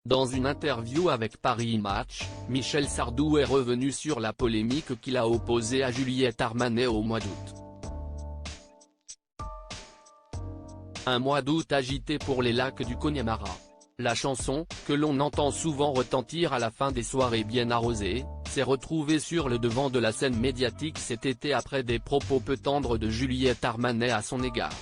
Dans une interview avec Paris Match, Michel Sardou est revenu sur la polémique qu'il a opposée à Juliette Armanet au mois d'août. Un mois d'août agité pour les lacs du Connemara. La chanson, que l'on entend souvent retentir à la fin des soirées bien arrosées, s'est retrouvée sur le devant de la scène médiatique cet été après des propos peu tendres de Juliette Armanet à son égard.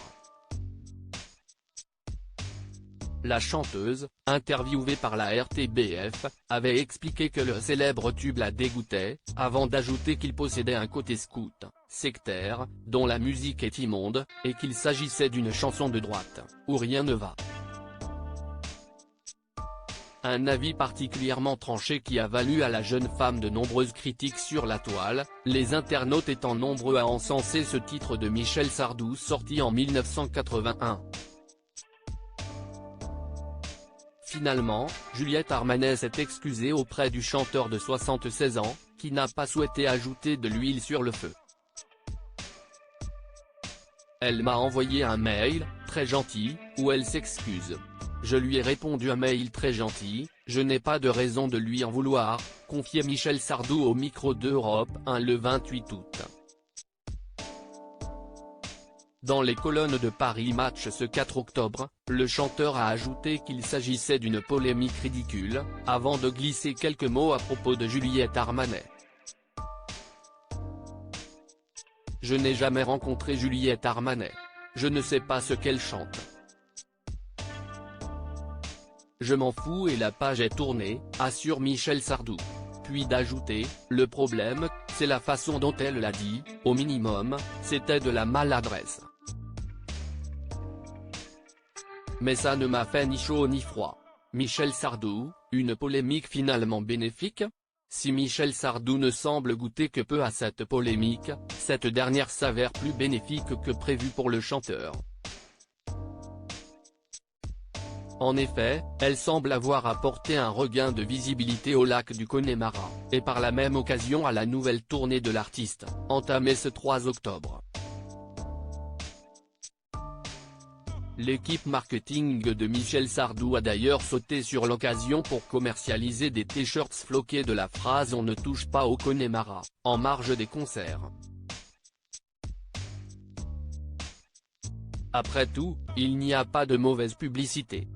La chanteuse, interviewée par la RTBF, avait expliqué que le célèbre tube la dégoûtait, avant d'ajouter qu'il possédait un côté scout, sectaire, dont la musique est immonde, et qu'il s'agissait d'une chanson de droite, où rien ne va. Un avis particulièrement tranché qui a valu à la jeune femme de nombreuses critiques sur la toile, les internautes étant nombreux à encenser ce titre de Michel Sardou sorti en 1981. Finalement, Juliette Armanet s'est excusée auprès du chanteur de 76 ans, qui n'a pas souhaité ajouter de l'huile sur le feu. Elle m'a envoyé un mail, très gentil, où elle s'excuse. Je lui ai répondu un mail très gentil, je n'ai pas de raison de lui en vouloir, confiait Michel Sardou au micro d'Europe 1 le 28 août. Dans les colonnes de Paris Match ce 4 octobre, le chanteur a ajouté qu'il s'agissait d'une polémique ridicule, avant de glisser quelques mots à propos de Juliette Armanet. Je n'ai jamais rencontré Juliette Armanet. Je ne sais pas ce qu'elle chante. Je m'en fous et la page est tournée, assure Michel Sardou. Puis d'ajouter, le problème, c'est la façon dont elle l'a dit, au minimum, c'était de la maladresse. Mais ça ne m'a fait ni chaud ni froid. Michel Sardou, une polémique finalement bénéfique? Si Michel Sardou ne semble goûter que peu à cette polémique, cette dernière s'avère plus bénéfique que prévu pour le chanteur. En effet, elle semble avoir apporté un regain de visibilité au lac du Connemara, et par la même occasion à la nouvelle tournée de l'artiste, entamée ce 3 octobre. L'équipe marketing de Michel Sardou a d'ailleurs sauté sur l'occasion pour commercialiser des t-shirts floqués de la phrase « On ne touche pas au Connemara » en marge des concerts. Après tout, il n'y a pas de mauvaise publicité.